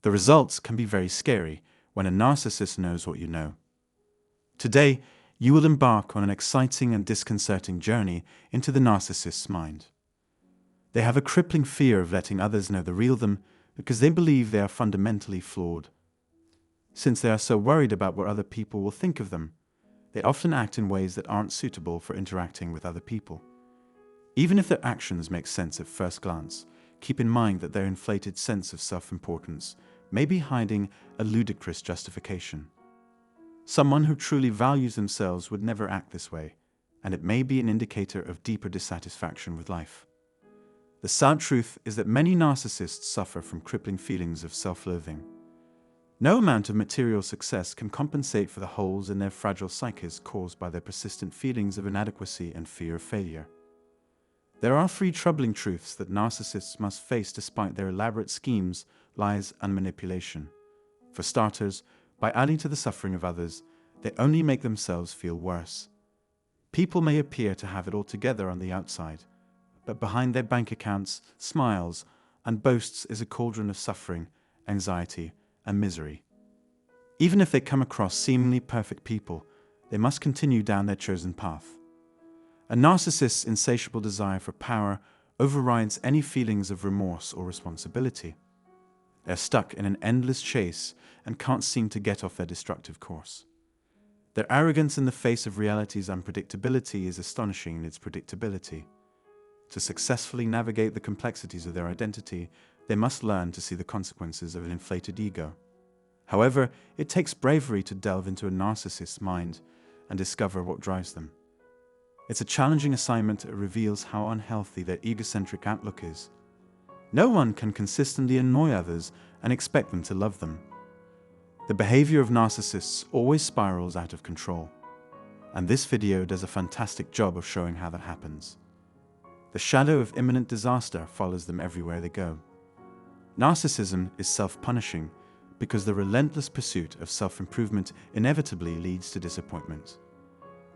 The results can be very scary when a narcissist knows what you know. Today, you will embark on an exciting and disconcerting journey into the narcissist's mind. They have a crippling fear of letting others know the real them because they believe they are fundamentally flawed. Since they are so worried about what other people will think of them, they often act in ways that aren't suitable for interacting with other people. Even if their actions make sense at first glance, keep in mind that their inflated sense of self-importance may be hiding a ludicrous justification. Someone who truly values themselves would never act this way, and it may be an indicator of deeper dissatisfaction with life. The sad truth is that many narcissists suffer from crippling feelings of self-loathing. No amount of material success can compensate for the holes in their fragile psyches caused by their persistent feelings of inadequacy and fear of failure. There are three troubling truths that narcissists must face despite their elaborate schemes, lies, and manipulation. For starters, by adding to the suffering of others, they only make themselves feel worse. People may appear to have it all together on the outside, but behind their bank accounts, smiles, and boasts is a cauldron of suffering, anxiety, and misery. Even if they come across seemingly perfect people, they must continue down their chosen path. A narcissist's insatiable desire for power overrides any feelings of remorse or responsibility. They're stuck in an endless chase and can't seem to get off their destructive course. Their arrogance in the face of reality's unpredictability is astonishing in its predictability. To successfully navigate the complexities of their identity, they must learn to see the consequences of an inflated ego. However, it takes bravery to delve into a narcissist's mind and discover what drives them. It's a challenging assignment that reveals how unhealthy their egocentric outlook is. No one can consistently annoy others and expect them to love them. The behavior of narcissists always spirals out of control, and this video does a fantastic job of showing how that happens. The shadow of imminent disaster follows them everywhere they go. Narcissism is self-punishing because the relentless pursuit of self-improvement inevitably leads to disappointment.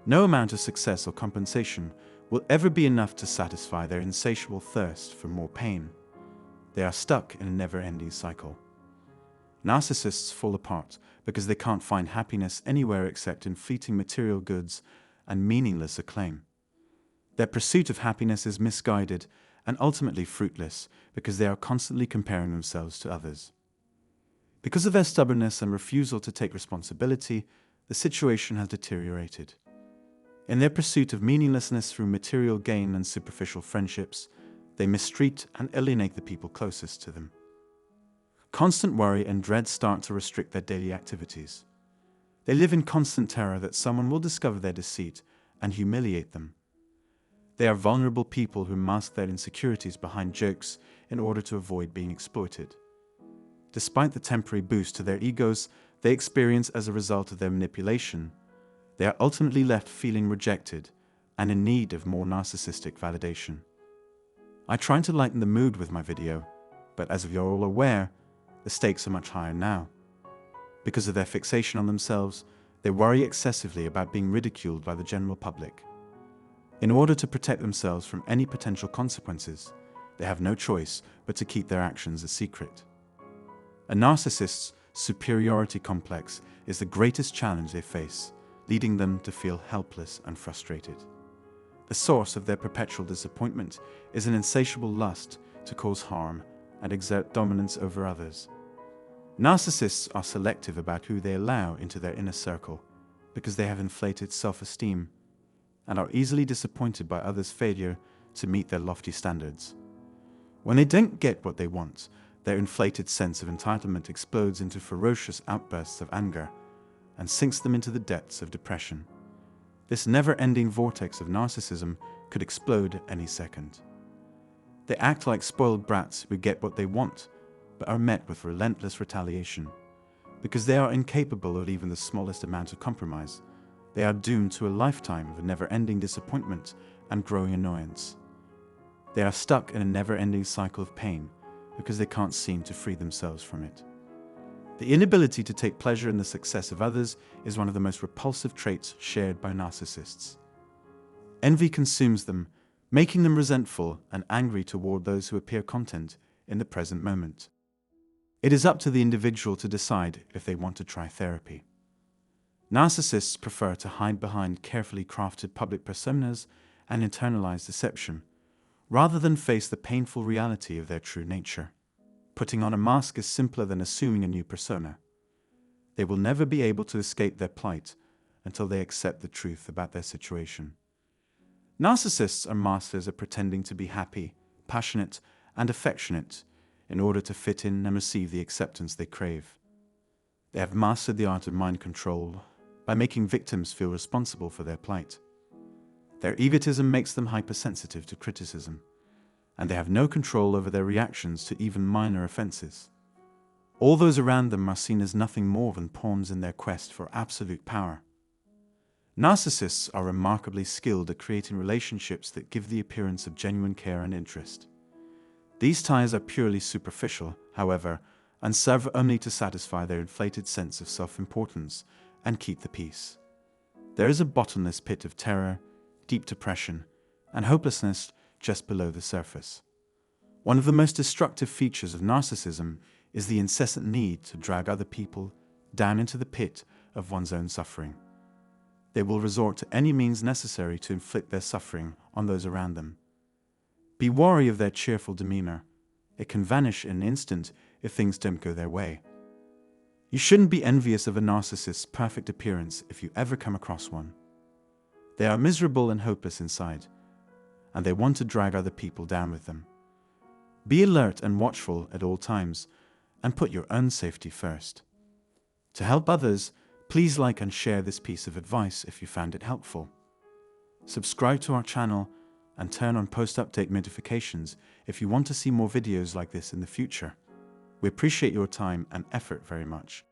No amount of success or compensation will ever be enough to satisfy their insatiable thirst for more pain. They are stuck in a never-ending cycle. Narcissists fall apart because they can't find happiness anywhere except in fleeting material goods and meaningless acclaim. Their pursuit of happiness is misguided and ultimately fruitless because they are constantly comparing themselves to others. Because of their stubbornness and refusal to take responsibility, the situation has deteriorated. In their pursuit of meaninglessness through material gain and superficial friendships, they mistreat and alienate the people closest to them. Constant worry and dread start to restrict their daily activities. They live in constant terror that someone will discover their deceit and humiliate them. They are vulnerable people who mask their insecurities behind jokes in order to avoid being exploited. Despite the temporary boost to their egos they experience as a result of their manipulation, they are ultimately left feeling rejected and in need of more narcissistic validation. I try to lighten the mood with my video, but as you're all aware, the stakes are much higher now. Because of their fixation on themselves, they worry excessively about being ridiculed by the general public. In order to protect themselves from any potential consequences, they have no choice but to keep their actions a secret. A narcissist's superiority complex is the greatest challenge they face, leading them to feel helpless and frustrated. The source of their perpetual disappointment is an insatiable lust to cause harm and exert dominance over others. Narcissists are selective about who they allow into their inner circle because they have inflated self-esteem and are easily disappointed by others' failure to meet their lofty standards. When they don't get what they want, their inflated sense of entitlement explodes into ferocious outbursts of anger and sinks them into the depths of depression. This never-ending vortex of narcissism could explode any second. They act like spoiled brats who get what they want, but are met with relentless retaliation. Because they are incapable of even the smallest amount of compromise, they are doomed to a lifetime of never-ending disappointment and growing annoyance. They are stuck in a never-ending cycle of pain because they can't seem to free themselves from it. The inability to take pleasure in the success of others is one of the most repulsive traits shared by narcissists. Envy consumes them, making them resentful and angry toward those who appear content in the present moment. It is up to the individual to decide if they want to try therapy. Narcissists prefer to hide behind carefully crafted public personas and internalized deception, rather than face the painful reality of their true nature. Putting on a mask is simpler than assuming a new persona. They will never be able to escape their plight until they accept the truth about their situation. Narcissists are masters at pretending to be happy, passionate, and affectionate in order to fit in and receive the acceptance they crave. They have mastered the art of mind control by making victims feel responsible for their plight. Their egotism makes them hypersensitive to criticism, and they have no control over their reactions to even minor offenses. All those around them are seen as nothing more than pawns in their quest for absolute power. Narcissists are remarkably skilled at creating relationships that give the appearance of genuine care and interest. These ties are purely superficial, however, and serve only to satisfy their inflated sense of self-importance and keep the peace. There is a bottomless pit of terror, deep depression, and hopelessness just below the surface. One of the most destructive features of narcissism is the incessant need to drag other people down into the pit of one's own suffering. They will resort to any means necessary to inflict their suffering on those around them. Be wary of their cheerful demeanor. It can vanish in an instant if things don't go their way. You shouldn't be envious of a narcissist's perfect appearance if you ever come across one. They are miserable and hopeless inside, and they want to drag other people down with them. Be alert and watchful at all times, and put your own safety first. To help others, please like and share this piece of advice if you found it helpful. Subscribe to our channel and turn on post-update notifications if you want to see more videos like this in the future. We appreciate your time and effort very much.